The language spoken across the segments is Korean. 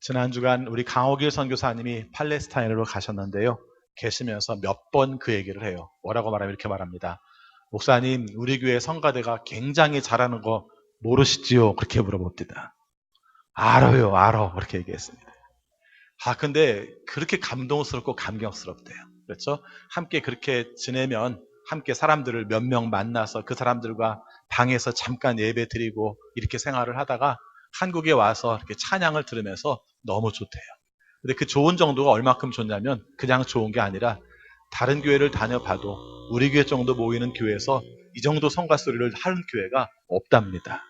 지난 주간 우리 강옥일 선교사님이 팔레스타인으로 가셨는데요. 계시면서 몇 번 그 얘기를 해요. 뭐라고 말하면 이렇게 말합니다. 목사님, 우리 교회 성가대가 굉장히 잘하는 거 모르시지요? 그렇게 물어봅니다. 알아요, 알아. 그렇게 얘기했습니다. 근데 그렇게 감동스럽고 감격스럽대요. 그렇죠? 함께 그렇게 지내면 함께 사람들을 몇 명 만나서 그 사람들과 방에서 잠깐 예배 드리고 이렇게 생활을 하다가 한국에 와서 이렇게 찬양을 들으면서 너무 좋대요. 근데 그 좋은 정도가 얼마큼 좋냐면 그냥 좋은 게 아니라 다른 교회를 다녀봐도 우리 교회 정도 모이는 교회에서 이 정도 성가 소리를 하는 교회가 없답니다.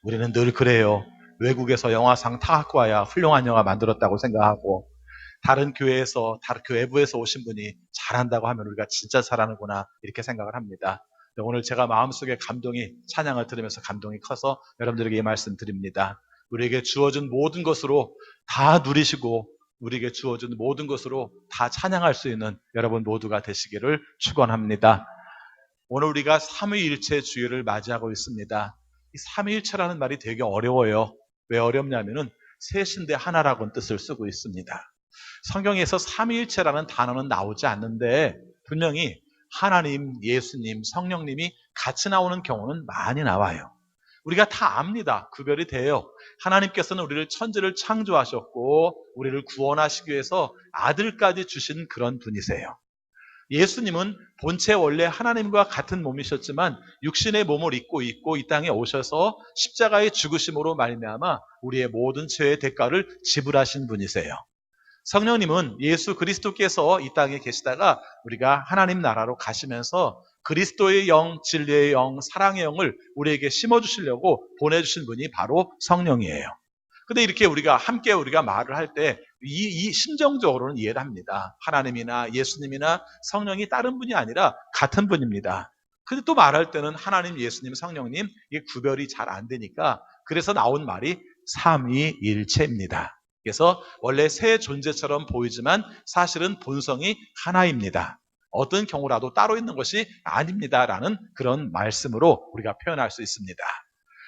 우리는 늘 그래요. 외국에서 영화상 타갖고 와야 훌륭한 영화 만들었다고 생각하고 다른 교회에서, 다른 외부에서 오신 분이 잘한다고 하면 우리가 진짜 잘하는구나 이렇게 생각을 합니다. 오늘 제가 마음속에 감동이 찬양을 들으면서 감동이 커서 여러분들에게 이 말씀 드립니다. 우리에게 주어진 모든 것으로 다 누리시고 우리에게 주어진 모든 것으로 다 찬양할 수 있는 여러분 모두가 되시기를 축원합니다. 오늘 우리가 삼위일체 주일을 맞이하고 있습니다. 이 삼위일체라는 말이 되게 어려워요. 왜 어렵냐면은 셋인데 하나라고는 뜻을 쓰고 있습니다. 성경에서 삼위일체라는 단어는 나오지 않는데 분명히 하나님, 예수님, 성령님이 같이 나오는 경우는 많이 나와요. 우리가 다 압니다. 구별이 돼요. 하나님께서는 우리를 천지를 창조하셨고 우리를 구원하시기 위해서 아들까지 주신 그런 분이세요. 예수님은 본체 원래 하나님과 같은 몸이셨지만 육신의 몸을 입고 있고 이 땅에 오셔서 십자가의 죽으심으로 말미암아 우리의 모든 죄의 대가를 지불하신 분이세요. 성령님은 예수 그리스도께서 이 땅에 계시다가 우리가 하나님 나라로 가시면서 그리스도의 영, 진리의 영, 사랑의 영을 우리에게 심어주시려고 보내주신 분이 바로 성령이에요. 근데 이렇게 우리가 함께 우리가 말을 할 때 이 심정적으로는 이해를 합니다. 하나님이나 예수님이나 성령이 다른 분이 아니라 같은 분입니다. 근데 또 말할 때는 하나님, 예수님, 성령님 이게 구별이 잘 안 되니까 그래서 나온 말이 삼위일체입니다. 그래서 원래 세 존재처럼 보이지만 사실은 본성이 하나입니다. 어떤 경우라도 따로 있는 것이 아닙니다라는 그런 말씀으로 우리가 표현할 수 있습니다.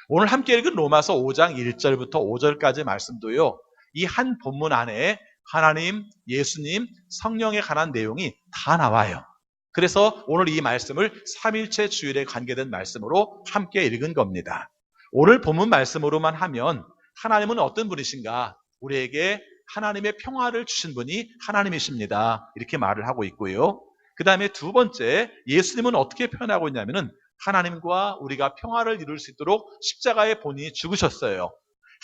오늘 함께 읽은 로마서 5장 1절부터 5절까지 말씀도요. 이 한 본문 안에 하나님, 예수님, 성령에 관한 내용이 다 나와요. 그래서 오늘 이 말씀을 삼일체 주일에 관계된 말씀으로 함께 읽은 겁니다. 오늘 본문 말씀으로만 하면 하나님은 어떤 분이신가? 우리에게 하나님의 평화를 주신 분이 하나님이십니다. 이렇게 말을 하고 있고요. 그 다음에 두 번째, 예수님은 어떻게 표현하고 있냐면은 하나님과 우리가 평화를 이룰 수 있도록 십자가에 본인이 죽으셨어요.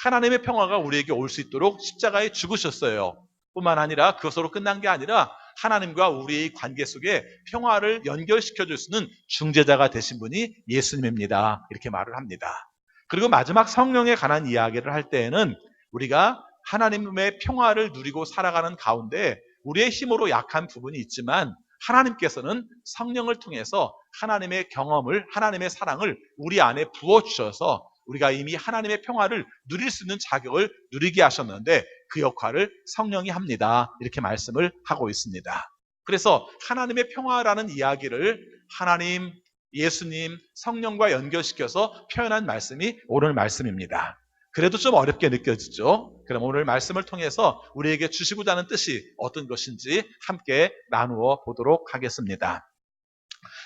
하나님의 평화가 우리에게 올 수 있도록 십자가에 죽으셨어요. 뿐만 아니라 그것으로 끝난 게 아니라 하나님과 우리의 관계 속에 평화를 연결시켜 줄 수 있는 중재자가 되신 분이 예수님입니다. 이렇게 말을 합니다. 그리고 마지막 성령에 관한 이야기를 할 때에는 우리가 하나님의 평화를 누리고 살아가는 가운데 우리의 힘으로 약한 부분이 있지만 하나님께서는 성령을 통해서 하나님의 경험을, 하나님의 사랑을 우리 안에 부어주셔서 우리가 이미 하나님의 평화를 누릴 수 있는 자격을 누리게 하셨는데 그 역할을 성령이 합니다. 이렇게 말씀을 하고 있습니다. 그래서 하나님의 평화라는 이야기를 하나님, 예수님, 성령과 연결시켜서 표현한 말씀이 오늘 말씀입니다. 그래도 좀 어렵게 느껴지죠? 그럼 오늘 말씀을 통해서 우리에게 주시고자 하는 뜻이 어떤 것인지 함께 나누어 보도록 하겠습니다.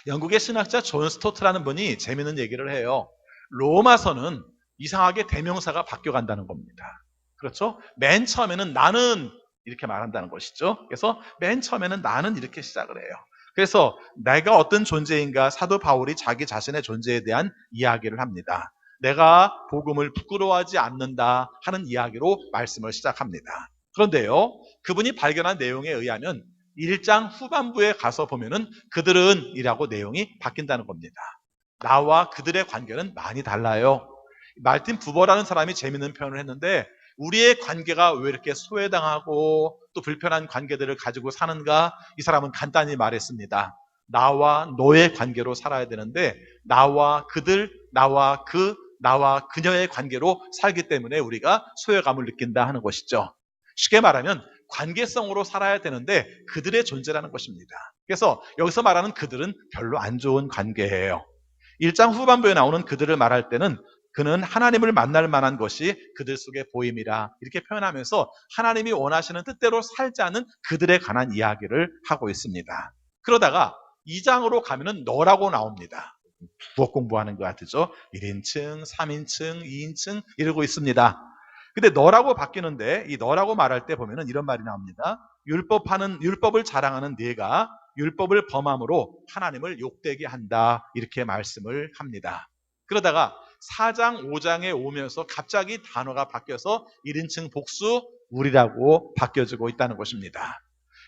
영국의 신학자 존 스토트라는 분이 재미있는 얘기를 해요. 로마서는 이상하게 대명사가 바뀌어간다는 겁니다. 그렇죠? 맨 처음에는 나는 이렇게 말한다는 것이죠. 그래서 맨 처음에는 나는 이렇게 시작을 해요. 그래서 내가 어떤 존재인가 사도 바울이 자기 자신의 존재에 대한 이야기를 합니다. 내가 복음을 부끄러워하지 않는다 하는 이야기로 말씀을 시작합니다. 그런데요, 그분이 발견한 내용에 의하면 1장 후반부에 가서 보면은 그들은 이라고 내용이 바뀐다는 겁니다. 나와 그들의 관계는 많이 달라요. 말틴 부버라는 사람이 재밌는 표현을 했는데 우리의 관계가 왜 이렇게 소외당하고 또 불편한 관계들을 가지고 사는가? 이 사람은 간단히 말했습니다. 나와 너의 관계로 살아야 되는데 나와 그들, 나와 그녀의 관계로 살기 때문에 우리가 소외감을 느낀다 하는 것이죠. 쉽게 말하면 관계성으로 살아야 되는데 그들의 존재라는 것입니다. 그래서 여기서 말하는 그들은 별로 안 좋은 관계예요. 1장 후반부에 나오는 그들을 말할 때는 그는 하나님을 만날 만한 것이 그들 속에 보임이라 이렇게 표현하면서 하나님이 원하시는 뜻대로 살자는 그들에 관한 이야기를 하고 있습니다. 그러다가 2장으로 가면은 너라고 나옵니다. 부엌 공부하는 것 같죠? 1인칭, 3인칭, 2인칭 이러고 있습니다. 근데 너라고 바뀌는데 이 너라고 말할 때 보면은 이런 말이 나옵니다. 율법을 자랑하는 네가 율법을 범함으로 하나님을 욕되게 한다 이렇게 말씀을 합니다. 그러다가 4장, 5장에 오면서 갑자기 단어가 바뀌어서 1인칭 복수 우리라고 바뀌어지고 있다는 것입니다.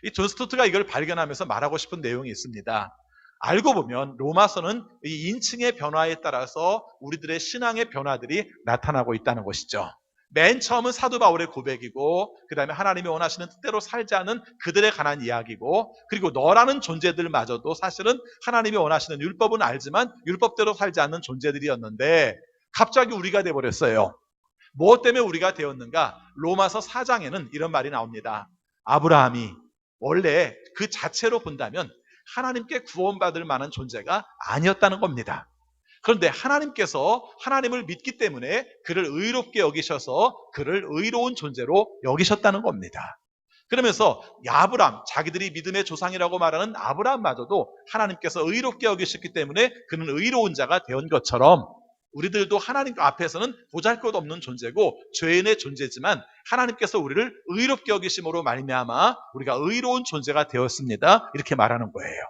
이 존 스토트가 이걸 발견하면서 말하고 싶은 내용이 있습니다. 알고 보면 로마서는 이 인칭의 변화에 따라서 우리들의 신앙의 변화들이 나타나고 있다는 것이죠. 맨 처음은 사도 바울의 고백이고 그 다음에 하나님이 원하시는 뜻대로 살자는 그들에 관한 이야기고 그리고 너라는 존재들마저도 사실은 하나님이 원하시는 율법은 알지만 율법대로 살지 않는 존재들이었는데 갑자기 우리가 돼버렸어요. 무엇 때문에 우리가 되었는가? 로마서 4장에는 이런 말이 나옵니다. 아브라함이 원래 그 자체로 본다면 하나님께 구원받을 만한 존재가 아니었다는 겁니다. 그런데 하나님께서 하나님을 믿기 때문에 그를 의롭게 여기셔서 그를 의로운 존재로 여기셨다는 겁니다. 그러면서 아브라함, 자기들이 믿음의 조상이라고 말하는 아브라함마저도 하나님께서 의롭게 여기셨기 때문에 그는 의로운 자가 된 것처럼 우리들도 하나님 앞에서는 보잘것없는 존재고 죄인의 존재지만 하나님께서 우리를 의롭게 여기심으로 말미암아 우리가 의로운 존재가 되었습니다. 이렇게 말하는 거예요.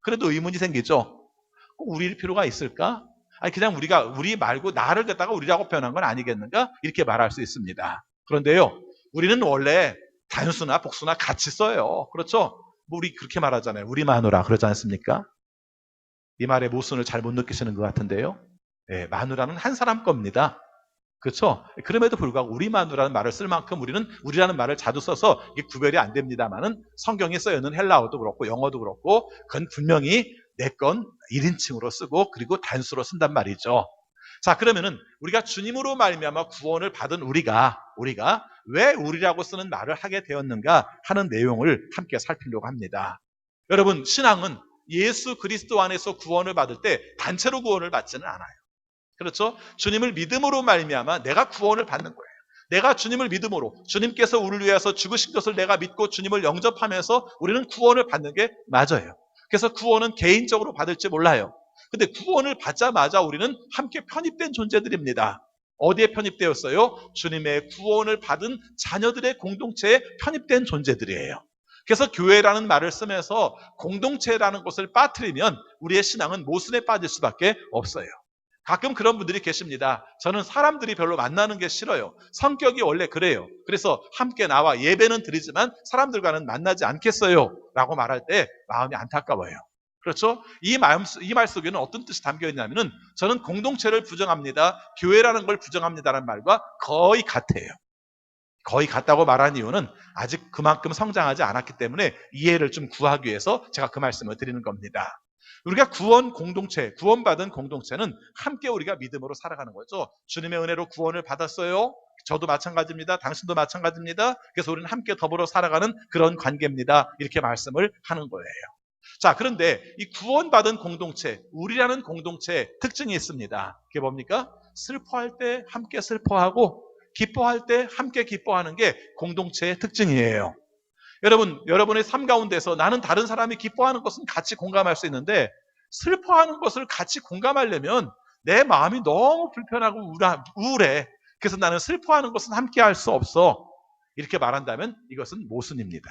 그래도 의문이 생기죠. 꼭 우리일 필요가 있을까? 아니 그냥 우리 말고 나를 갖다가 우리라고 표현한 건 아니겠는가? 이렇게 말할 수 있습니다. 그런데요, 우리는 원래 단수나 복수나 같이 써요. 그렇죠? 뭐 우리 그렇게 말하잖아요. 우리 마누라 그러지 않습니까? 이 말의 모순을 잘 못 느끼시는 것 같은데요. 네, 마누라는 한 사람 겁니다. 그렇죠? 그럼에도 불구하고 우리 마누라는 말을 쓸 만큼 우리는 우리라는 말을 자주 써서 이게 구별이 안 됩니다만은 성경에 써 있는 헬라어도 그렇고 영어도 그렇고 그건 분명히 내 건 1인칭으로 쓰고 그리고 단수로 쓴단 말이죠. 자, 그러면은 우리가 주님으로 말미암아 구원을 받은 우리가 왜 우리라고 쓰는 말을 하게 되었는가 하는 내용을 함께 살피려고 합니다. 여러분, 신앙은 예수 그리스도 안에서 구원을 받을 때 단체로 구원을 받지는 않아요. 그렇죠? 주님을 믿음으로 말미암아 내가 구원을 받는 거예요. 내가 주님을 믿음으로 주님께서 우리를 위해서 죽으신 것을 내가 믿고 주님을 영접하면서 우리는 구원을 받는 게 맞아요. 그래서 구원은 개인적으로 받을지 몰라요. 근데 구원을 받자마자 우리는 함께 편입된 존재들입니다. 어디에 편입되었어요? 주님의 구원을 받은 자녀들의 공동체에 편입된 존재들이에요. 그래서 교회라는 말을 쓰면서 공동체라는 것을 빠뜨리면 우리의 신앙은 모순에 빠질 수밖에 없어요. 가끔 그런 분들이 계십니다. 저는 사람들이 별로 만나는 게 싫어요. 성격이 원래 그래요. 그래서 함께 나와 예배는 드리지만 사람들과는 만나지 않겠어요. 라고 말할 때 마음이 안타까워요. 그렇죠? 이 말 속에는 어떤 뜻이 담겨 있냐면은 저는 공동체를 부정합니다. 교회라는 걸 부정합니다라는 말과 거의 같아요. 거의 같다고 말한 이유는 아직 그만큼 성장하지 않았기 때문에 이해를 좀 구하기 위해서 제가 그 말씀을 드리는 겁니다. 우리가 구원받은 공동체는 함께 우리가 믿음으로 살아가는 거죠. 주님의 은혜로 구원을 받았어요. 저도 마찬가지입니다. 당신도 마찬가지입니다. 그래서 우리는 함께 더불어 살아가는 그런 관계입니다. 이렇게 말씀을 하는 거예요. 자, 그런데 이 구원받은 공동체, 우리라는 공동체의 특징이 있습니다. 그게 뭡니까? 슬퍼할 때 함께 슬퍼하고 기뻐할 때 함께 기뻐하는 게 공동체의 특징이에요. 여러분의 삶 가운데서 나는 다른 사람이 기뻐하는 것은 같이 공감할 수 있는데 슬퍼하는 것을 같이 공감하려면 내 마음이 너무 불편하고 우울해. 그래서 나는 슬퍼하는 것은 함께 할 수 없어. 이렇게 말한다면 이것은 모순입니다.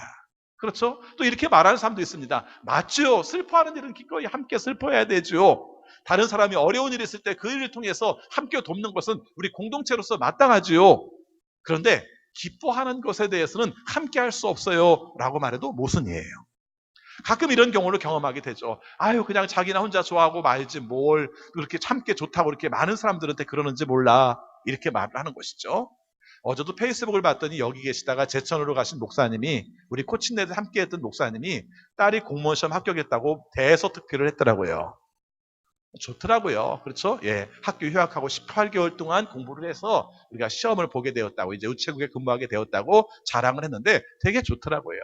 그렇죠? 또 이렇게 말하는 사람도 있습니다. 맞죠? 슬퍼하는 일은 기꺼이 함께 슬퍼해야 되죠. 다른 사람이 어려운 일이 있을 때 그 일을 통해서 함께 돕는 것은 우리 공동체로서 마땅하지요. 그런데 기뻐하는 것에 대해서는 함께 할 수 없어요 라고 말해도 모순이에요. 가끔 이런 경우를 경험하게 되죠. 아유, 그냥 자기나 혼자 좋아하고 말지 뭘 그렇게 참게 좋다고 이렇게 많은 사람들한테 그러는지 몰라. 이렇게 말을 하는 것이죠. 어제도 페이스북을 봤더니 여기 계시다가 제천으로 가신 목사님이 우리 코칭네드 함께 했던 목사님이 딸이 공무원 시험 합격했다고 대서특필을 했더라고요. 좋더라고요. 그렇죠? 예. 학교 휴학하고 18개월 동안 공부를 해서 우리가 시험을 보게 되었다고, 이제 우체국에 근무하게 되었다고 자랑을 했는데 되게 좋더라고요.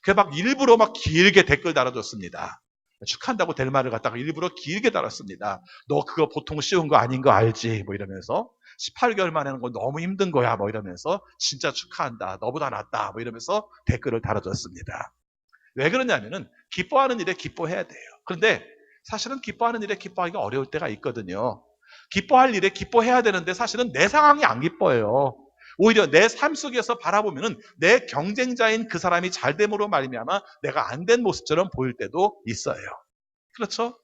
그 막 일부러 막 길게 댓글 달아줬습니다. 축하한다고 될 말을 갖다가 일부러 길게 달았습니다. 너 그거 보통 쉬운 거 아닌 거 알지? 뭐 이러면서 18개월 만에 하는 거 너무 힘든 거야. 뭐 이러면서 진짜 축하한다. 너보다 낫다. 뭐 이러면서 댓글을 달아줬습니다. 왜 그러냐면은 기뻐하는 일에 기뻐해야 돼요. 그런데 사실은 기뻐하는 일에 기뻐하기가 어려울 때가 있거든요. 기뻐할 일에 기뻐해야 되는데 사실은 내 상황이 안 기뻐요. 오히려 내 삶 속에서 바라보면은 내 경쟁자인 그 사람이 잘됨으로 말미암아 내가 안 된 모습처럼 보일 때도 있어요. 그렇죠?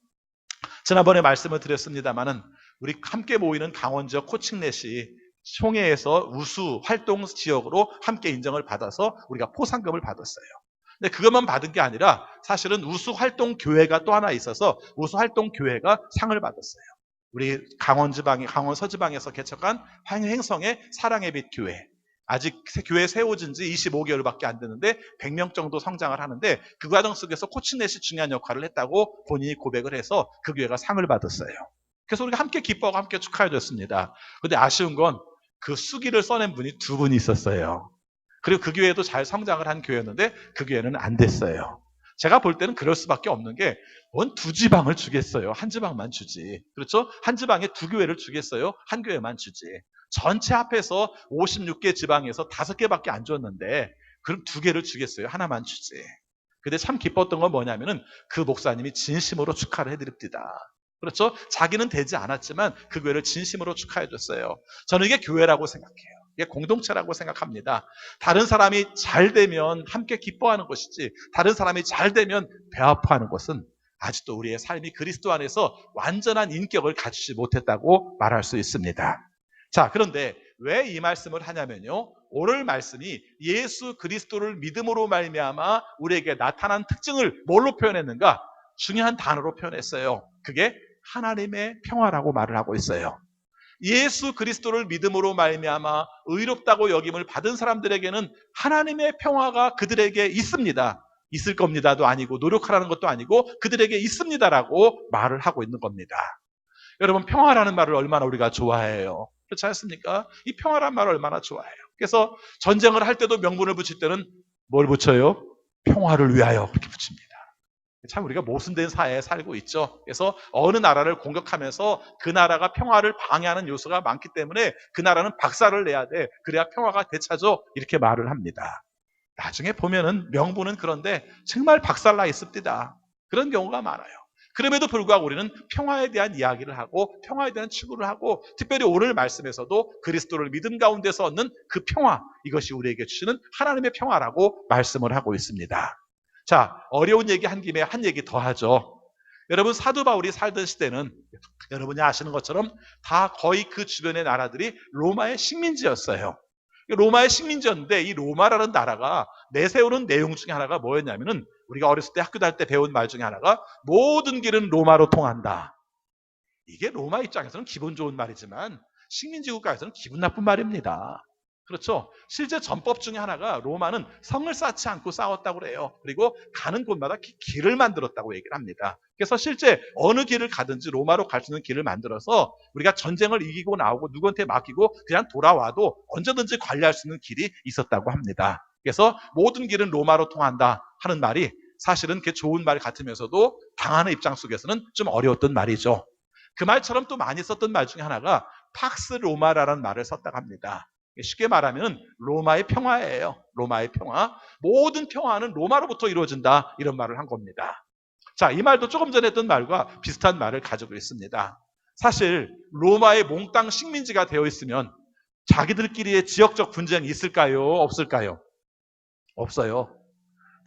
지난번에 말씀을 드렸습니다마는 우리 함께 모이는 강원 지역 코칭넷이 총회에서 우수 활동 지역으로 함께 인정을 받아서 우리가 포상금을 받았어요. 근데 그것만 받은 게 아니라 사실은 우수 활동 교회가 또 하나 있어서 우수 활동 교회가 상을 받았어요. 우리 강원 서지방에서 개척한 행성의 사랑의 빛 교회. 아직 교회 세워진 지 25개월밖에 안 됐는데 100명 정도 성장을 하는데 그 과정 속에서 코칭넷이 중요한 역할을 했다고 본인이 고백을 해서 그 교회가 상을 받았어요. 그래서 우리가 함께 기뻐하고 함께 축하해 줬습니다. 그런데 아쉬운 건 그 수기를 써낸 분이 두 분이 있었어요. 그리고 그 교회도 잘 성장을 한 교회였는데 그 교회는 안 됐어요. 제가 볼 때는 그럴 수밖에 없는 게 뭔 두 지방을 주겠어요. 한 지방만 주지. 그렇죠? 한 지방에 두 교회를 주겠어요. 한 교회만 주지. 전체 합해서 56개 지방에서 5개밖에 안 줬는데 그럼 2개를 주겠어요. 하나만 주지. 근데 참 기뻤던 건 뭐냐면은 그 목사님이 진심으로 축하를 해드립니다. 그렇죠? 자기는 되지 않았지만 그 교회를 진심으로 축하해 줬어요. 저는 이게 교회라고 생각해요. 이게 공동체라고 생각합니다. 다른 사람이 잘 되면 함께 기뻐하는 것이지 다른 사람이 잘 되면 배 아파하는 것은 아직도 우리의 삶이 그리스도 안에서 완전한 인격을 갖추지 못했다고 말할 수 있습니다. 자, 그런데 왜 이 말씀을 하냐면요. 오늘 말씀이 예수 그리스도를 믿음으로 말미암아 우리에게 나타난 특징을 뭘로 표현했는가? 중요한 단어로 표현했어요. 그게 하나님의 평화라고 말을 하고 있어요. 예수 그리스도를 믿음으로 말미암아 의롭다고 여김을 받은 사람들에게는 하나님의 평화가 그들에게 있습니다. 있을 겁니다도 아니고 노력하라는 것도 아니고 그들에게 있습니다라고 말을 하고 있는 겁니다. 여러분 평화라는 말을 얼마나 우리가 좋아해요. 그렇지 않습니까? 이 평화라는 말을 얼마나 좋아해요. 그래서 전쟁을 할 때도 명분을 붙일 때는 뭘 붙여요? 평화를 위하여 그렇게 붙입니다. 참 우리가 모순된 사회에 살고 있죠. 그래서 어느 나라를 공격하면서 그 나라가 평화를 방해하는 요소가 많기 때문에 그 나라는 박살을 내야 돼. 그래야 평화가 되찾아. 이렇게 말을 합니다. 나중에 보면은 명분은 그런데 정말 박살나 있습니다. 그런 경우가 많아요. 그럼에도 불구하고 우리는 평화에 대한 이야기를 하고 평화에 대한 추구를 하고 특별히 오늘 말씀에서도 그리스도를 믿음 가운데서 얻는 그 평화, 이것이 우리에게 주시는 하나님의 평화라고 말씀을 하고 있습니다. 자, 어려운 얘기 한 김에 한 얘기 더 하죠. 여러분 사도 바울이 살던 시대는 여러분이 아시는 것처럼 다 거의 그 주변의 나라들이 로마의 식민지였어요. 로마의 식민지였는데 이 로마라는 나라가 내세우는 내용 중에 하나가 뭐였냐면은 우리가 어렸을 때 학교 다닐 때 배운 말 중에 하나가 모든 길은 로마로 통한다. 이게 로마 입장에서는 기분 좋은 말이지만 식민지 국가에서는 기분 나쁜 말입니다. 그렇죠? 실제 전법 중에 하나가 로마는 성을 쌓지 않고 싸웠다고 그래요. 그리고 가는 곳마다 길을 만들었다고 얘기를 합니다. 그래서 실제 어느 길을 가든지 로마로 갈 수 있는 길을 만들어서 우리가 전쟁을 이기고 나오고 누구한테 맡기고 그냥 돌아와도 언제든지 관리할 수 있는 길이 있었다고 합니다. 그래서 모든 길은 로마로 통한다 하는 말이 사실은 그게 좋은 말 같으면서도 당하는 입장 속에서는 좀 어려웠던 말이죠. 그 말처럼 또 많이 썼던 말 중에 하나가 팍스 로마라는 말을 썼다고 합니다. 쉽게 말하면 로마의 평화예요. 로마의 평화. 모든 평화는 로마로부터 이루어진다. 이런 말을 한 겁니다. 자, 이 말도 조금 전에 했던 말과 비슷한 말을 가지고 있습니다. 사실 로마의 몽땅 식민지가 되어 있으면 자기들끼리의 지역적 분쟁이 있을까요? 없을까요? 없어요.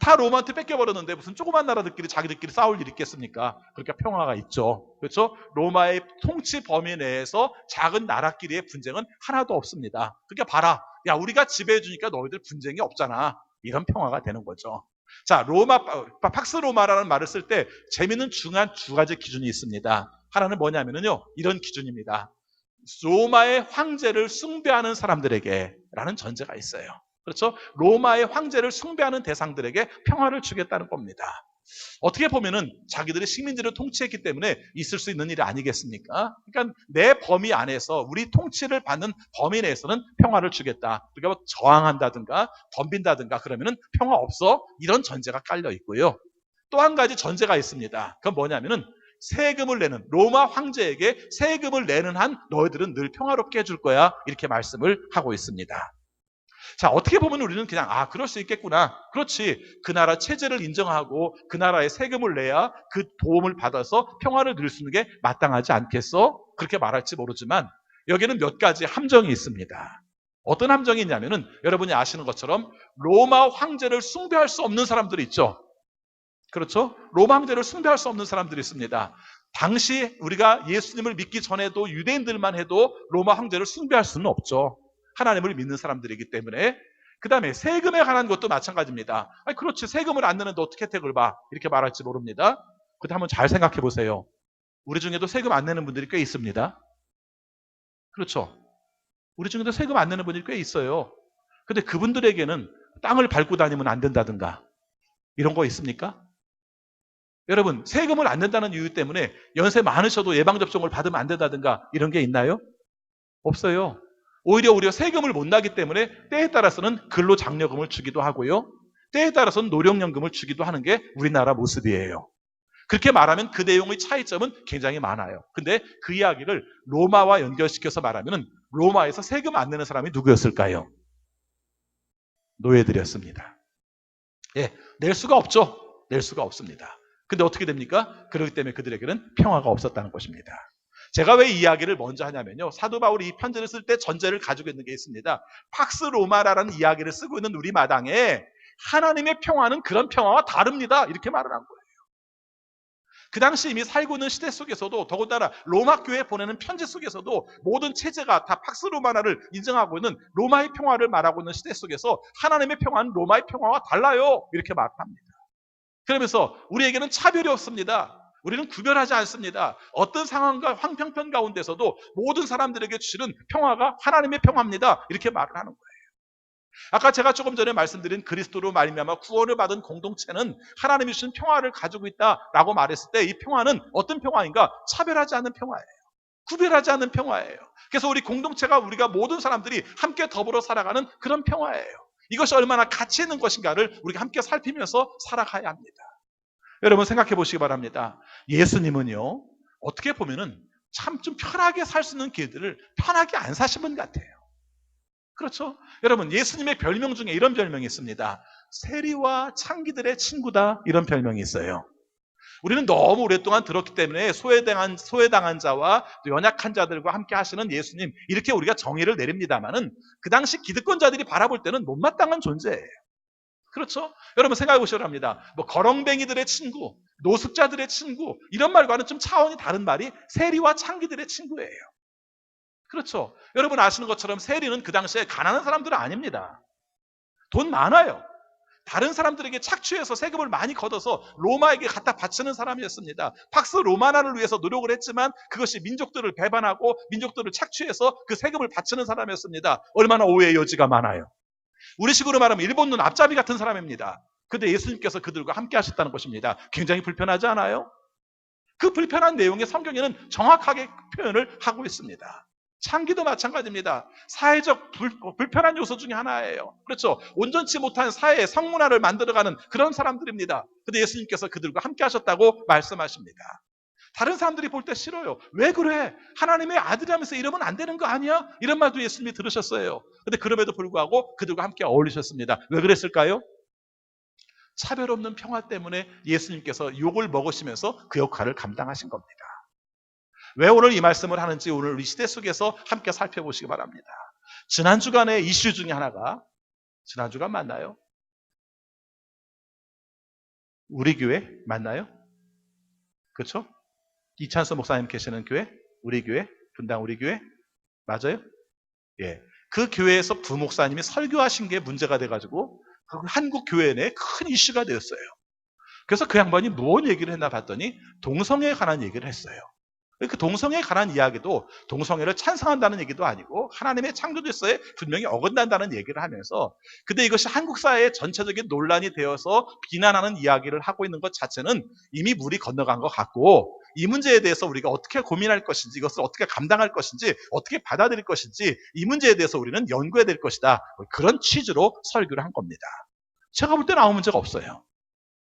다 로마한테 뺏겨버렸는데 무슨 조그만 나라들끼리 자기들끼리 싸울 일이 있겠습니까? 그러니까 평화가 있죠. 그렇죠? 로마의 통치 범위 내에서 작은 나라끼리의 분쟁은 하나도 없습니다. 그러니까 봐라. 야, 우리가 지배해주니까 너희들 분쟁이 없잖아. 이런 평화가 되는 거죠. 자, 팍스 로마라는 말을 쓸 때 재미있는 중요한 두 가지 기준이 있습니다. 하나는 뭐냐면요. 이런 기준입니다. 로마의 황제를 숭배하는 사람들에게 라는 전제가 있어요. 그렇죠? 로마의 황제를 숭배하는 대상들에게 평화를 주겠다는 겁니다. 어떻게 보면은 자기들이 식민지를 통치했기 때문에 있을 수 있는 일이 아니겠습니까? 그러니까 내 범위 안에서 우리 통치를 받는 범위 내에서는 평화를 주겠다. 그러니까 뭐 저항한다든가 덤빈다든가 그러면은 평화 없어? 이런 전제가 깔려 있고요. 또 한 가지 전제가 있습니다. 그건 뭐냐면은 세금을 내는 로마 황제에게 세금을 내는 한 너희들은 늘 평화롭게 해줄 거야. 이렇게 말씀을 하고 있습니다. 자, 어떻게 보면 우리는 그냥 그럴 수 있겠구나. 그렇지. 그 나라 체제를 인정하고 그 나라에 세금을 내야 그 도움을 받아서 평화를 누릴 수 있는 게 마땅하지 않겠어? 그렇게 말할지 모르지만 여기는 몇 가지 함정이 있습니다. 어떤 함정이 있냐면은 여러분이 아시는 것처럼 로마 황제를 숭배할 수 없는 사람들이 있죠. 그렇죠? 로마 황제를 숭배할 수 없는 사람들이 있습니다. 당시 우리가 예수님을 믿기 전에도 유대인들만 해도 로마 황제를 숭배할 수는 없죠. 하나님을 믿는 사람들이기 때문에. 그 다음에 세금에 관한 것도 마찬가지입니다. 그렇지, 세금을 안 내는데 어떻게 혜택을 봐? 이렇게 말할지 모릅니다. 그때 한번 잘 생각해 보세요. 우리 중에도 세금 안 내는 분들이 꽤 있습니다. 그렇죠? 우리 중에도 세금 안 내는 분들이 꽤 있어요. 근데 그분들에게는 땅을 밟고 다니면 안 된다든가 이런 거 있습니까? 여러분, 세금을 안 낸다는 이유 때문에 연세 많으셔도 예방접종을 받으면 안 된다든가 이런 게 있나요? 없어요. 오히려 세금을 못 나기 때문에 때에 따라서는 근로장려금을 주기도 하고요. 때에 따라서는 노령연금을 주기도 하는 게 우리나라 모습이에요. 그렇게 말하면 그 내용의 차이점은 굉장히 많아요. 근데 그 이야기를 로마와 연결시켜서 말하면 로마에서 세금 안 내는 사람이 누구였을까요? 노예들이었습니다. 예, 낼 수가 없죠. 낼 수가 없습니다. 근데 어떻게 됩니까? 그렇기 때문에 그들에게는 평화가 없었다는 것입니다. 제가 왜 이 이야기를 먼저 하냐면요. 사도 바울이 이 편지를 쓸 때 전제를 가지고 있는 게 있습니다. 팍스 로마라는 이야기를 쓰고 있는 우리 마당에 하나님의 평화는 그런 평화와 다릅니다. 이렇게 말을 한 거예요. 그 당시 이미 살고 있는 시대 속에서도 더군다나 로마 교회에 보내는 편지 속에서도 모든 체제가 다 팍스 로마나를 인정하고 있는 로마의 평화를 말하고 있는 시대 속에서 하나님의 평화는 로마의 평화와 달라요. 이렇게 말합니다. 그러면서 우리에게는 차별이 없습니다. 우리는 구별하지 않습니다. 어떤 상황과 황평편 가운데서도 모든 사람들에게 주시는 평화가 하나님의 평화입니다. 이렇게 말을 하는 거예요. 아까 제가 조금 전에 말씀드린 그리스도로 말미암아 구원을 받은 공동체는 하나님이 주신 평화를 가지고 있다라고 말했을 때 이 평화는 어떤 평화인가? 차별하지 않는 평화예요. 구별하지 않는 평화예요. 그래서 우리 공동체가 우리가 모든 사람들이 함께 더불어 살아가는 그런 평화예요. 이것이 얼마나 가치 있는 것인가를 우리가 함께 살피면서 살아가야 합니다. 여러분 생각해 보시기 바랍니다. 예수님은요, 어떻게 보면은 참 좀 편하게 살 수 있는 길들을 편하게 안 사신 분 같아요. 그렇죠? 여러분, 예수님의 별명 중에 이런 별명이 있습니다. 세리와 창기들의 친구다. 이런 별명이 있어요. 우리는 너무 오랫동안 들었기 때문에 소외당한 자와 또 연약한 자들과 함께 하시는 예수님, 이렇게 우리가 정의를 내립니다만은 그 당시 기득권자들이 바라볼 때는 못마땅한 존재예요. 그렇죠? 여러분 생각해 보시기 바랍니다. 거렁뱅이들의 친구, 노숙자들의 친구, 이런 말과는 좀 차원이 다른 말이 세리와 창기들의 친구예요. 그렇죠? 여러분 아시는 것처럼 세리는 그 당시에 가난한 사람들은 아닙니다. 돈 많아요. 다른 사람들에게 착취해서 세금을 많이 걷어서 로마에게 갖다 바치는 사람이었습니다. 팍스 로마나를 위해서 노력을 했지만 그것이 민족들을 배반하고 민족들을 착취해서 그 세금을 바치는 사람이었습니다. 얼마나 오해의 여지가 많아요. 우리식으로 말하면 일본은 앞잡이 같은 사람입니다. 그런데 예수님께서 그들과 함께 하셨다는 것입니다. 굉장히 불편하지 않아요? 그 불편한 내용의 성경에는 정확하게 표현을 하고 있습니다. 창기도 마찬가지입니다. 사회적 불편한 요소 중에 하나예요. 그렇죠? 온전치 못한 사회의 성문화를 만들어가는 그런 사람들입니다. 그런데 예수님께서 그들과 함께 하셨다고 말씀하십니다. 다른 사람들이 볼 때 싫어요. 왜 그래? 하나님의 아들이라면서 이러면 안 되는 거 아니야? 이런 말도 예수님이 들으셨어요. 그런데 그럼에도 불구하고 그들과 함께 어울리셨습니다. 왜 그랬을까요? 차별 없는 평화 때문에 예수님께서 욕을 먹으시면서 그 역할을 감당하신 겁니다. 왜 오늘 이 말씀을 하는지 오늘 우리 시대 속에서 함께 살펴보시기 바랍니다. 지난 주간의 이슈 중에 하나가, 지난 주간 맞나요? 우리 교회 맞나요? 그렇죠? 이찬수 목사님 계시는 교회, 우리 교회, 분당 우리 교회 맞아요? 예, 그 교회에서 부목사님이 설교하신 게 문제가 돼가지고 한국 교회 내에 큰 이슈가 되었어요. 그래서 그 양반이 무슨 얘기를 했나 봤더니 동성애에 관한 얘기를 했어요. 그 동성애에 관한 이야기도 동성애를 찬성한다는 얘기도 아니고 하나님의 창조 질서에 분명히 어긋난다는 얘기를 하면서, 근데 이것이 한국 사회의 전체적인 논란이 되어서 비난하는 이야기를 하고 있는 것 자체는 이미 물이 건너간 것 같고, 이 문제에 대해서 우리가 어떻게 고민할 것인지, 이것을 어떻게 감당할 것인지, 어떻게 받아들일 것인지, 이 문제에 대해서 우리는 연구해야 될 것이다. 그런 취지로 설교를 한 겁니다. 제가 볼 때는 아무 문제가 없어요.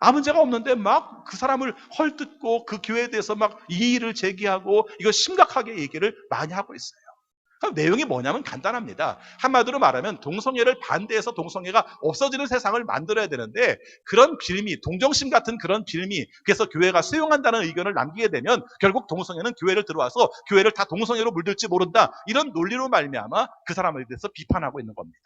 아무 문제가 없는데 막 그 사람을 헐뜯고 그 교회에 대해서 막 이의를 제기하고 이거 심각하게 얘기를 많이 하고 있어요. 그럼 내용이 뭐냐면 간단합니다. 한마디로 말하면 동성애를 반대해서 동성애가 없어지는 세상을 만들어야 되는데 그런 빌미, 동정심 같은 그런 빌미, 그래서 교회가 수용한다는 의견을 남기게 되면 결국 동성애는 교회를 들어와서 교회를 다 동성애로 물들지 모른다. 이런 논리로 말미암아 그 사람에 대해서 비판하고 있는 겁니다.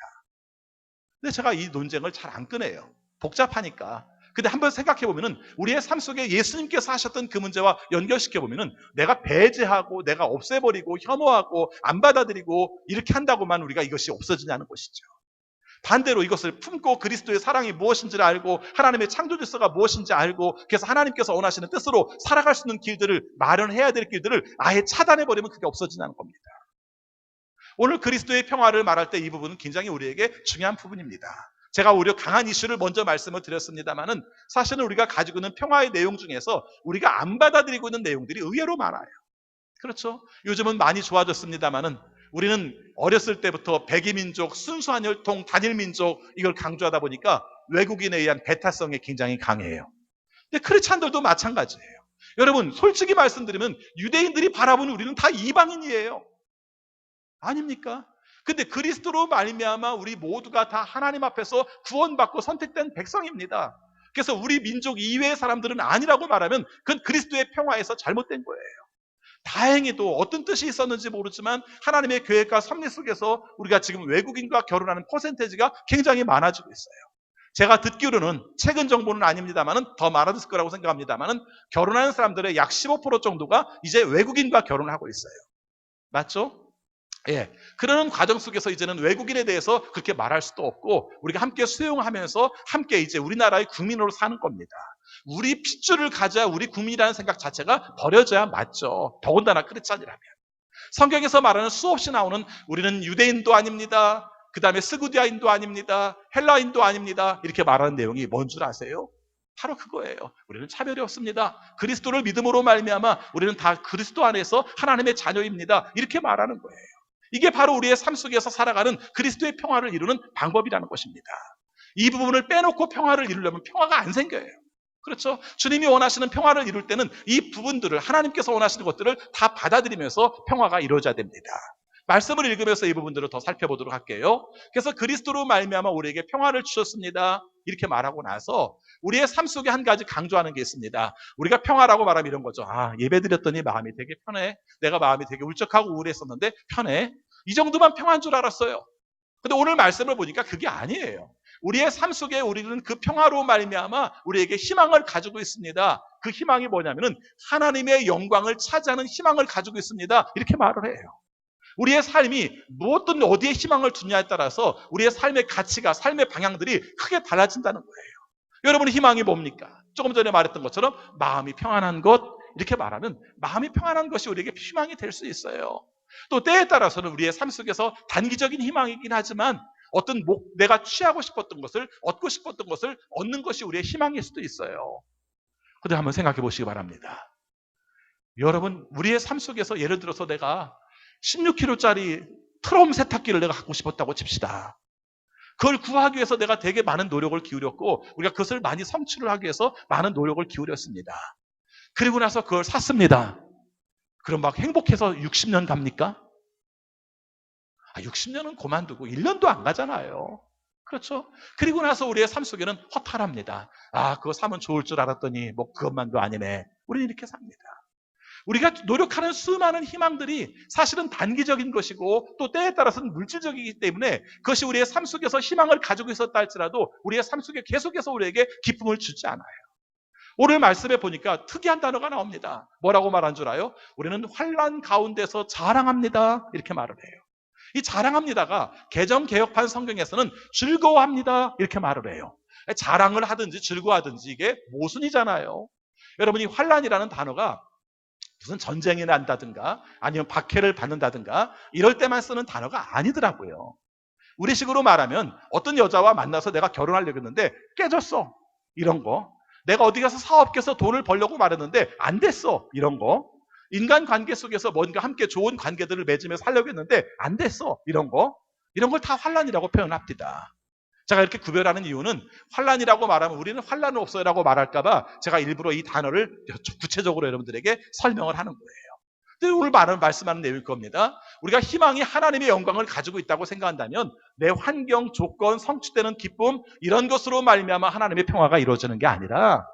근데 제가 이 논쟁을 잘 안 꺼내요. 복잡하니까. 근데 한번 생각해 보면은 우리의 삶 속에 예수님께서 하셨던 그 문제와 연결시켜 보면은 내가 배제하고 내가 없애버리고 혐오하고 안 받아들이고 이렇게 한다고만 우리가 이것이 없어지냐는 것이죠. 반대로 이것을 품고 그리스도의 사랑이 무엇인지를 알고 하나님의 창조 질서가 무엇인지 알고 그래서 하나님께서 원하시는 뜻으로 살아갈 수 있는 길들을 마련해야 될 길들을 아예 차단해버리면 그게 없어지냐는 겁니다. 오늘 그리스도의 평화를 말할 때 이 부분은 굉장히 우리에게 중요한 부분입니다. 제가 오히려 강한 이슈를 먼저 말씀을 드렸습니다만은 사실은 우리가 가지고 있는 평화의 내용 중에서 우리가 안 받아들이고 있는 내용들이 의외로 많아요. 그렇죠? 요즘은 많이 좋아졌습니다만은 우리는 어렸을 때부터 백이민족, 순수한 혈통, 단일민족 이걸 강조하다 보니까 외국인에 의한 배타성이 굉장히 강해요. 근데 크리스찬들도 마찬가지예요. 여러분 솔직히 말씀드리면 유대인들이 바라보는 우리는 다 이방인이에요. 아닙니까? 근데 그리스도로 말미암아 우리 모두가 다 하나님 앞에서 구원받고 선택된 백성입니다. 그래서 우리 민족 이외의 사람들은 아니라고 말하면 그건 그리스도의 평화에서 잘못된 거예요. 다행히도 어떤 뜻이 있었는지 모르지만 하나님의 계획과 섭리 속에서 우리가 지금 외국인과 결혼하는 퍼센테이지가 굉장히 많아지고 있어요. 제가 듣기로는 최근 정보는 아닙니다만은 더 많아졌을 거라고 생각합니다만은 결혼하는 사람들의 약 15% 정도가 이제 외국인과 결혼을 하고 있어요. 맞죠? 예. 그러는 과정 속에서 이제는 외국인에 대해서 그렇게 말할 수도 없고 우리가 함께 수용하면서 함께 이제 우리나라의 국민으로 사는 겁니다. 우리 핏줄을 가져야 우리 국민이라는 생각 자체가 버려져야 맞죠. 더군다나 크리스찬이라면. 성경에서 말하는 수없이 나오는 우리는 유대인도 아닙니다. 그 다음에 스구디아인도 아닙니다. 헬라인도 아닙니다. 이렇게 말하는 내용이 뭔 줄 아세요? 바로 그거예요. 우리는 차별이 없습니다. 그리스도를 믿음으로 말미암아 우리는 다 그리스도 안에서 하나님의 자녀입니다. 이렇게 말하는 거예요. 이게 바로 우리의 삶 속에서 살아가는 그리스도의 평화를 이루는 방법이라는 것입니다. 이 부분을 빼놓고 평화를 이루려면 평화가 안 생겨요. 그렇죠? 주님이 원하시는 평화를 이룰 때는 이 부분들을 하나님께서 원하시는 것들을 다 받아들이면서 평화가 이루어져야 됩니다. 말씀을 읽으면서 이 부분들을 더 살펴보도록 할게요. 그래서 그리스도로 말미암아 우리에게 평화를 주셨습니다. 이렇게 말하고 나서 우리의 삶 속에 한 가지 강조하는 게 있습니다. 우리가 평화라고 말하면 이런 거죠. 아, 예배 드렸더니 마음이 되게 편해. 내가 마음이 되게 울적하고 우울했었는데 편해. 이 정도만 평화인 줄 알았어요. 근데 오늘 말씀을 보니까 그게 아니에요. 우리의 삶 속에 우리는 그 평화로 말미암아 우리에게 희망을 가지고 있습니다. 그 희망이 뭐냐면은 하나님의 영광을 차지하는 희망을 가지고 있습니다. 이렇게 말을 해요. 우리의 삶이 무엇든 어디에 희망을 두냐에 따라서 우리의 삶의 가치가, 삶의 방향들이 크게 달라진다는 거예요. 여러분의 희망이 뭡니까? 조금 전에 말했던 것처럼 마음이 평안한 것, 이렇게 말하면 마음이 평안한 것이 우리에게 희망이 될 수 있어요. 또 때에 따라서는 우리의 삶 속에서 단기적인 희망이긴 하지만 어떤 내가 취하고 싶었던 것을, 얻고 싶었던 것을 얻는 것이 우리의 희망일 수도 있어요. 그런데 한번 생각해 보시기 바랍니다. 여러분, 우리의 삶 속에서 예를 들어서 내가 16kg짜리 트럼 세탁기를 내가 갖고 싶었다고 칩시다. 그걸 구하기 위해서 내가 되게 많은 노력을 기울였고 우리가 그것을 많이 성취를 하기 위해서 많은 노력을 기울였습니다. 그리고 나서 그걸 샀습니다. 그럼 막 행복해서 60년 갑니까? 60년은 그만두고 1년도 안 가잖아요. 그렇죠? 그리고 나서 우리의 삶 속에는 허탈합니다. 그거 사면 좋을 줄 알았더니 뭐 그것만도 아니네. 우리는 이렇게 삽니다. 우리가 노력하는 수많은 희망들이 사실은 단기적인 것이고 또 때에 따라서는 물질적이기 때문에 그것이 우리의 삶 속에서 희망을 가지고 있었다 할지라도 우리의 삶 속에 계속해서 우리에게 기쁨을 주지 않아요. 오늘 말씀에 보니까 특이한 단어가 나옵니다. 뭐라고 말한 줄 알아요? 우리는 환난 가운데서 자랑합니다. 이렇게 말을 해요. 이 자랑합니다가 개정개혁판 성경에서는 즐거워합니다. 이렇게 말을 해요. 자랑을 하든지 즐거워하든지 이게 모순이잖아요. 여러분이 환난이라는 단어가 무슨 전쟁이 난다든가 아니면 박해를 받는다든가 이럴 때만 쓰는 단어가 아니더라고요. 우리식으로 말하면 어떤 여자와 만나서 내가 결혼하려고 했는데 깨졌어. 이런 거. 내가 어디 가서 사업해서 돈을 벌려고 말했는데 안 됐어. 이런 거. 인간관계 속에서 뭔가 함께 좋은 관계들을 맺으면서 하려고 했는데 안 됐어. 이런 거. 이런 걸 다 환난이라고 표현합니다. 제가 이렇게 구별하는 이유는 환란이라고 말하면 우리는 환란은 없어요라고 말할까봐 제가 일부러 이 단어를 구체적으로 여러분들에게 설명을 하는 거예요. 근데 오늘 말씀하는 내용일 겁니다. 우리가 희망이 하나님의 영광을 가지고 있다고 생각한다면 내 환경, 조건, 성취되는 기쁨 이런 것으로 말미암아 하나님의 평화가 이루어지는 게 아니라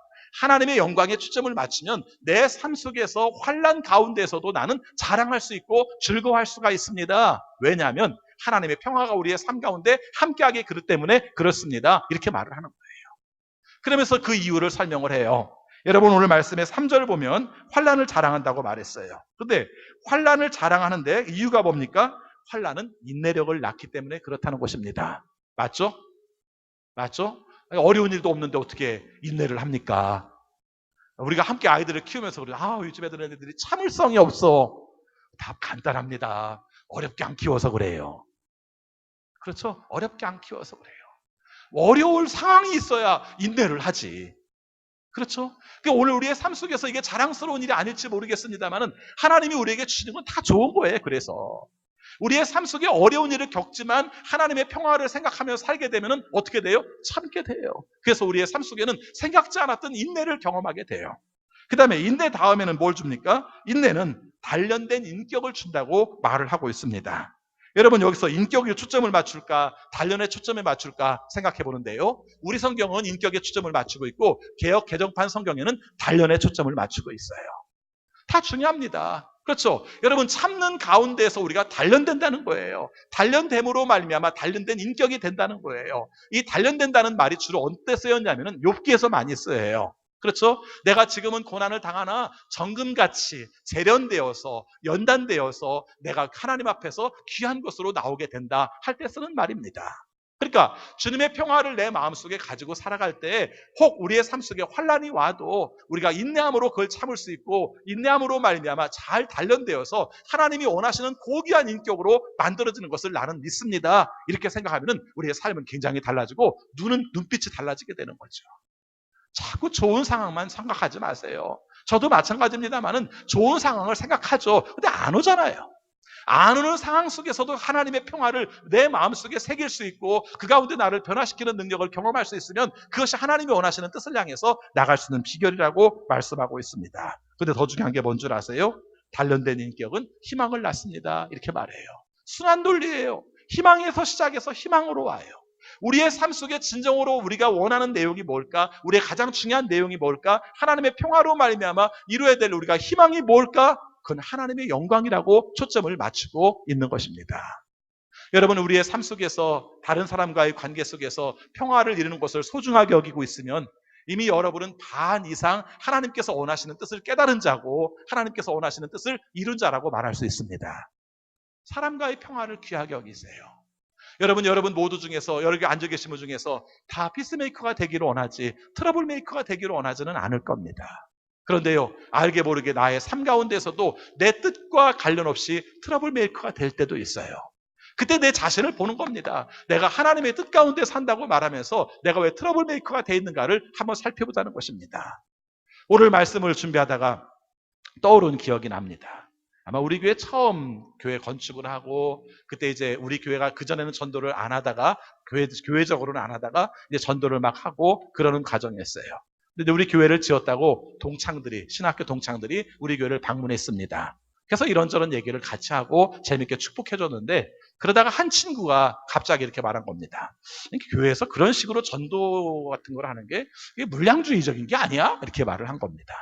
하나님의 영광에 초점을 맞추면 내 삶 속에서 환란 가운데서도 나는 자랑할 수 있고 즐거워할 수가 있습니다. 왜냐하면 하나님의 평화가 우리의 삶 가운데 함께하게 그렇기 때문에 그렇습니다. 이렇게 말을 하는 거예요. 그러면서 그 이유를 설명을 해요. 여러분 오늘 말씀의 3절 보면 환란을 자랑한다고 말했어요. 그런데 환란을 자랑하는데 이유가 뭡니까? 환란은 인내력을 낳기 때문에 그렇다는 것입니다. 맞죠? 맞죠? 어려운 일도 없는데 어떻게 인내를 합니까? 우리가 함께 아이들을 키우면서 그래요. 요즘 애들이 참을성이 없어. 답 간단합니다. 어렵게 안 키워서 그래요. 그렇죠? 어렵게 안 키워서 그래요. 어려울 상황이 있어야 인내를 하지. 그렇죠? 그러니까 오늘 우리의 삶 속에서 이게 자랑스러운 일이 아닐지 모르겠습니다만은 하나님이 우리에게 주시는 건 다 좋은 거예요. 그래서 우리의 삶 속에 어려운 일을 겪지만 하나님의 평화를 생각하며 살게 되면 어떻게 돼요? 참게 돼요. 그래서 우리의 삶 속에는 생각지 않았던 인내를 경험하게 돼요. 그 다음에 인내 다음에는 뭘 줍니까? 인내는 단련된 인격을 준다고 말을 하고 있습니다. 여러분 여기서 인격에 초점을 맞출까 단련에 초점을 맞출까 생각해 보는데요. 우리 성경은 인격에 초점을 맞추고 있고 개역 개정판 성경에는 단련에 초점을 맞추고 있어요. 다 중요합니다. 그렇죠? 여러분 참는 가운데에서 우리가 단련된다는 거예요. 단련됨으로 말미암아 단련된 인격이 된다는 거예요. 이 단련된다는 말이 주로 어때 쓰였냐면은 욥기에서 많이 쓰여요. 그렇죠? 내가 지금은 고난을 당하나 정금같이 재련되어서 연단되어서 내가 하나님 앞에서 귀한 것으로 나오게 된다 할 때 쓰는 말입니다. 그러니까 주님의 평화를 내 마음속에 가지고 살아갈 때 혹 우리의 삶 속에 환란이 와도 우리가 인내함으로 그걸 참을 수 있고 인내함으로 말미암아 잘 단련되어서 하나님이 원하시는 고귀한 인격으로 만들어지는 것을 나는 믿습니다. 이렇게 생각하면 우리의 삶은 굉장히 달라지고 눈빛이 달라지게 되는 거죠. 자꾸 좋은 상황만 생각하지 마세요. 저도 마찬가지입니다만은 좋은 상황을 생각하죠. 근데 안 오잖아요. 안 오는 상황 속에서도 하나님의 평화를 내 마음속에 새길 수 있고 그 가운데 나를 변화시키는 능력을 경험할 수 있으면 그것이 하나님이 원하시는 뜻을 향해서 나갈 수 있는 비결이라고 말씀하고 있습니다. 그런데 더 중요한 게 뭔 줄 아세요? 단련된 인격은 희망을 낳습니다. 이렇게 말해요. 순환 논리예요. 희망에서 시작해서 희망으로 와요. 우리의 삶 속에 진정으로 우리가 원하는 내용이 뭘까? 우리의 가장 중요한 내용이 뭘까? 하나님의 평화로 말미암아 이루어야 될 우리가 희망이 뭘까? 그건 하나님의 영광이라고 초점을 맞추고 있는 것입니다. 여러분 우리의 삶 속에서 다른 사람과의 관계 속에서 평화를 이루는 것을 소중하게 여기고 있으면 이미 여러분은 반 이상 하나님께서 원하시는 뜻을 깨달은 자고 하나님께서 원하시는 뜻을 이룬 자라고 말할 수 있습니다. 사람과의 평화를 귀하게 여기세요. 여러분 모두 중에서 여기 앉아 계신 분 중에서 다 피스메이커가 되기를 원하지 트러블 메이커가 되기를 원하지는 않을 겁니다. 그런데요 알게 모르게 나의 삶 가운데서도 내 뜻과 관련 없이 트러블 메이커가 될 때도 있어요. 그때 내 자신을 보는 겁니다. 내가 하나님의 뜻 가운데 산다고 말하면서 내가 왜 트러블 메이커가 돼 있는가를 한번 살펴보자는 것입니다. 오늘 말씀을 준비하다가 떠오른 기억이 납니다. 아마 우리 교회 처음 교회 건축을 하고 그때 이제 우리 교회가 그전에는 전도를 안 하다가 교회적으로는 안 하다가 이제 전도를 막 하고 그러는 과정이었어요. 근데 우리 교회를 지었다고 신학교 동창들이 우리 교회를 방문했습니다. 그래서 이런저런 얘기를 같이 하고 재밌게 축복해줬는데 그러다가 한 친구가 갑자기 이렇게 말한 겁니다. 교회에서 그런 식으로 전도 같은 걸 하는 게 이게 물량주의적인 게 아니야? 이렇게 말을 한 겁니다.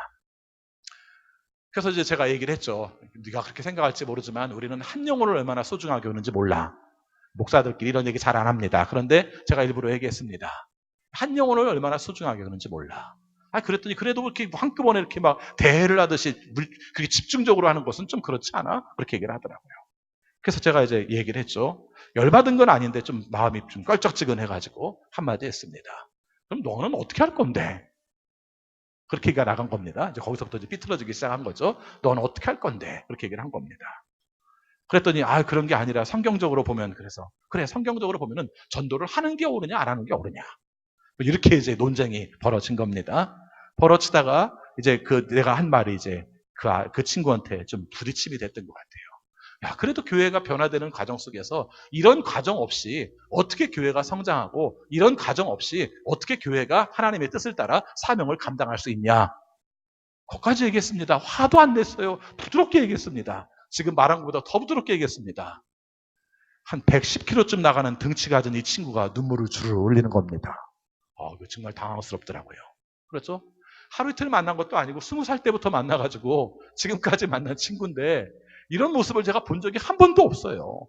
그래서 이제 제가 얘기를 했죠. 네가 그렇게 생각할지 모르지만 우리는 한 영혼을 얼마나 소중하게 오는지 몰라. 목사들끼리 이런 얘기 잘 안 합니다. 그런데 제가 일부러 얘기했습니다. 한 영혼을 얼마나 소중하게 오는지 몰라. 그랬더니 그래도 이렇게 한꺼번에 이렇게 막 대회를 하듯이 그렇게 집중적으로 하는 것은 좀 그렇지 않아? 그렇게 얘기를 하더라고요. 그래서 제가 이제 얘기를 했죠. 열받은 건 아닌데 좀 마음이 좀 껄쩍지근해가지고 한마디 했습니다. 그럼 너는 어떻게 할 건데? 그렇게 얘기가 나간 겁니다. 이제 거기서부터 이제 삐뚤어지기 시작한 거죠. 너는 어떻게 할 건데? 그렇게 얘기를 한 겁니다. 그랬더니 그런 게 아니라 성경적으로 보면 그래 성경적으로 보면은 전도를 하는 게 옳으냐 안 하는 게 옳으냐 이렇게 이제 논쟁이 벌어진 겁니다. 벌어지다가 이제 내가 한 말이 이제 그 친구한테 좀 부딪힘이 됐던 것 같아요. 야, 그래도 교회가 변화되는 과정 속에서 이런 과정 없이 어떻게 교회가 성장하고 이런 과정 없이 어떻게 교회가 하나님의 뜻을 따라 사명을 감당할 수 있냐? 거기까지 얘기했습니다. 화도 안 냈어요. 부드럽게 얘기했습니다. 지금 말한 것보다 더 부드럽게 얘기했습니다. 한 110kg쯤 나가는 등치 가진 이 친구가 눈물을 주르르 흘리는 겁니다. 이거 정말 당황스럽더라고요. 그렇죠? 하루 이틀 만난 것도 아니고 20살 때부터 만나가지고 지금까지 만난 친구인데 이런 모습을 제가 본 적이 한 번도 없어요.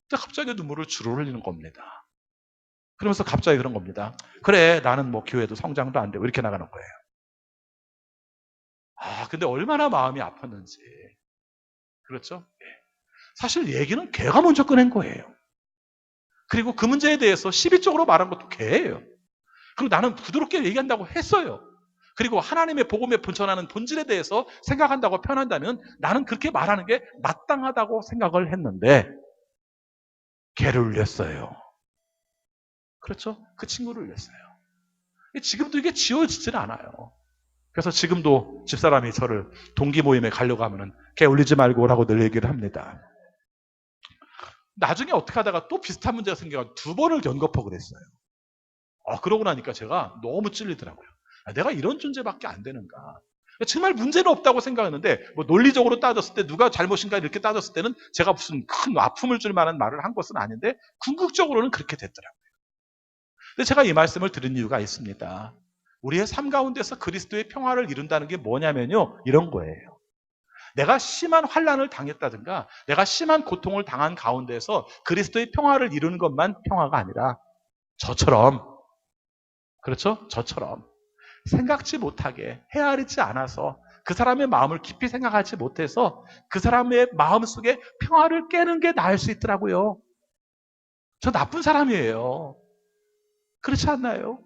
근데 갑자기 눈물을 주르르 흘리는 겁니다. 그러면서 갑자기 그런 겁니다. 그래, 나는 뭐 교회도 성장도 안 되고 이렇게 나가는 거예요. 근데 얼마나 마음이 아팠는지. 그렇죠? 사실 얘기는 걔가 먼저 꺼낸 거예요. 그리고 그 문제에 대해서 시비적으로 말한 것도 걔예요. 그리고 나는 부드럽게 얘기한다고 했어요. 그리고 하나님의 복음에 본천하는 본질에 대해서 생각한다고 표현한다면 나는 그렇게 말하는 게 마땅하다고 생각을 했는데 걔를 울렸어요. 그렇죠? 그 친구를 울렸어요. 지금도 이게 지워지질 않아요. 그래서 지금도 집사람이 저를 동기 모임에 가려고 하면은 걔 울리지 말고 오라고 늘 얘기를 합니다. 나중에 어떻게 하다가 또 비슷한 문제가 생겨서 2번을 연거푸 그랬어요. 그러고 나니까 제가 너무 찔리더라고요. 내가 이런 존재밖에 안 되는가. 정말 문제는 없다고 생각했는데 뭐 논리적으로 따졌을 때 누가 잘못인가 이렇게 따졌을 때는 제가 무슨 큰 아픔을 줄 만한 말을 한 것은 아닌데 궁극적으로는 그렇게 됐더라고요. 근데 제가 이 말씀을 들은 이유가 있습니다. 우리의 삶 가운데서 그리스도의 평화를 이룬다는 게 뭐냐면요. 이런 거예요. 내가 심한 환난을 당했다든가 내가 심한 고통을 당한 가운데서 그리스도의 평화를 이루는 것만 평화가 아니라 저처럼 그렇죠? 저처럼 생각지 못하게 헤아리지 않아서 그 사람의 마음을 깊이 생각하지 못해서 그 사람의 마음속에 평화를 깨는 게 나을 수 있더라고요. 저 나쁜 사람이에요. 그렇지 않나요?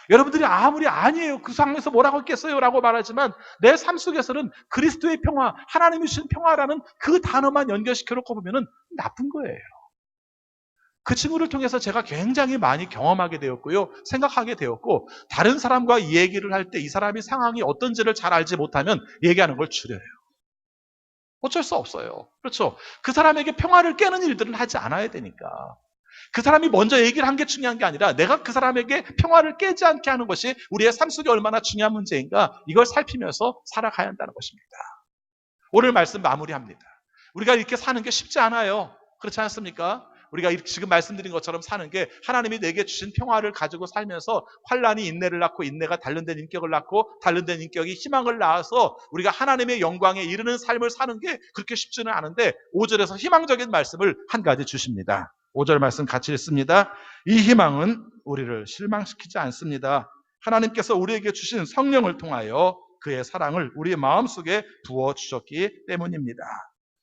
여러분들이 아무리 아니에요. 그 상황에서 뭐라고 했겠어요? 라고 말하지만 내 삶 속에서는 그리스도의 평화, 하나님이 주신 평화라는 그 단어만 연결시켜 놓고 보면 나쁜 거예요. 그 친구를 통해서 제가 굉장히 많이 경험하게 되었고요. 생각하게 되었고 다른 사람과 이 얘기를 할 때 이 사람이 상황이 어떤지를 잘 알지 못하면 얘기하는 걸 줄여요. 어쩔 수 없어요. 그렇죠? 그 사람에게 평화를 깨는 일들은 하지 않아야 되니까. 그 사람이 먼저 얘기를 한 게 중요한 게 아니라 내가 그 사람에게 평화를 깨지 않게 하는 것이 우리의 삶 속에 얼마나 중요한 문제인가 이걸 살피면서 살아가야 한다는 것입니다. 오늘 말씀 마무리합니다. 우리가 이렇게 사는 게 쉽지 않아요. 그렇지 않습니까? 우리가 지금 말씀드린 것처럼 사는 게 하나님이 내게 주신 평화를 가지고 살면서 환난이 인내를 낳고 인내가 단련된 인격을 낳고 단련된 인격이 희망을 낳아서 우리가 하나님의 영광에 이르는 삶을 사는 게 그렇게 쉽지는 않은데 5절에서 희망적인 말씀을 한 가지 주십니다. 5절 말씀 같이 읽습니다. 이 희망은 우리를 실망시키지 않습니다. 하나님께서 우리에게 주신 성령을 통하여 그의 사랑을 우리의 마음속에 부어주셨기 때문입니다.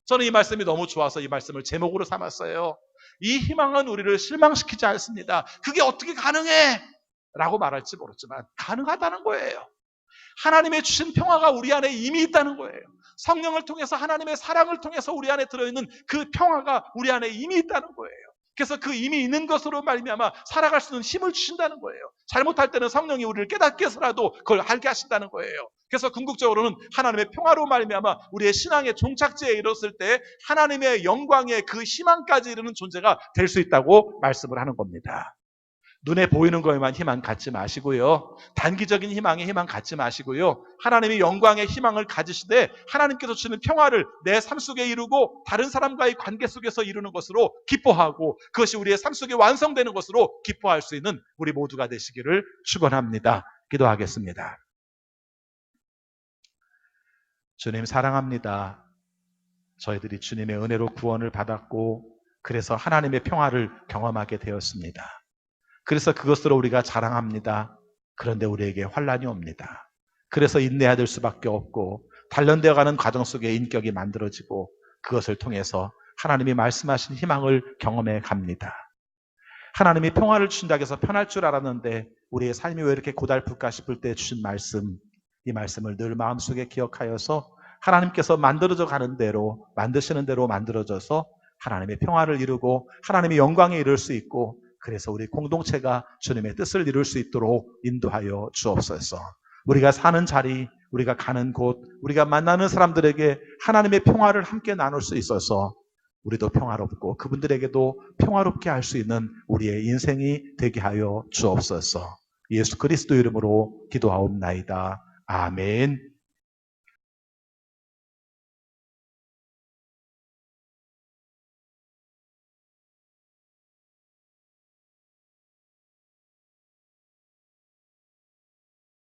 저는 이 말씀이 너무 좋아서 이 말씀을 제목으로 삼았어요. 이 희망은 우리를 실망시키지 않습니다. 그게 어떻게 가능해? 라고 말할지 모르지만 가능하다는 거예요. 하나님의 주신 평화가 우리 안에 이미 있다는 거예요. 성령을 통해서 하나님의 사랑을 통해서 우리 안에 들어있는 그 평화가 우리 안에 이미 있다는 거예요. 그래서 그 이미 있는 것으로 말미암아 살아갈 수 있는 힘을 주신다는 거예요. 잘못할 때는 성령이 우리를 깨닫게 해서라도 그걸 알게 하신다는 거예요. 그래서 궁극적으로는 하나님의 평화로 말미암아 우리의 신앙의 종착지에 이뤘을 때 하나님의 영광의 그 희망까지 이르는 존재가 될 수 있다고 말씀을 하는 겁니다. 눈에 보이는 거에만 희망 갖지 마시고요. 단기적인 희망에 희망 갖지 마시고요. 하나님의 영광의 희망을 가지시되 하나님께서 주시는 평화를 내 삶 속에 이루고 다른 사람과의 관계 속에서 이루는 것으로 기뻐하고 그것이 우리의 삶 속에 완성되는 것으로 기뻐할 수 있는 우리 모두가 되시기를 축원합니다. 기도하겠습니다. 주님 사랑합니다. 저희들이 주님의 은혜로 구원을 받았고 그래서 하나님의 평화를 경험하게 되었습니다. 그래서 그것으로 우리가 자랑합니다. 그런데 우리에게 환난이 옵니다. 그래서 인내해야 될 수밖에 없고 단련되어 가는 과정 속에 인격이 만들어지고 그것을 통해서 하나님이 말씀하신 희망을 경험해 갑니다. 하나님이 평화를 주신다고 해서 편할 줄 알았는데 우리의 삶이 왜 이렇게 고달플까 싶을 때 주신 말씀, 이 말씀을 늘 마음속에 기억하여서 하나님께서 만들어져 가는 대로 만드시는 대로 만들어져서 하나님의 평화를 이루고 하나님의 영광에 이를 수 있고 그래서 우리 공동체가 주님의 뜻을 이룰 수 있도록 인도하여 주옵소서. 우리가 사는 자리, 우리가 가는 곳, 우리가 만나는 사람들에게 하나님의 평화를 함께 나눌 수 있어서 우리도 평화롭고 그분들에게도 평화롭게 할 수 있는 우리의 인생이 되게 하여 주옵소서. 예수 그리스도 이름으로 기도하옵나이다. 아멘.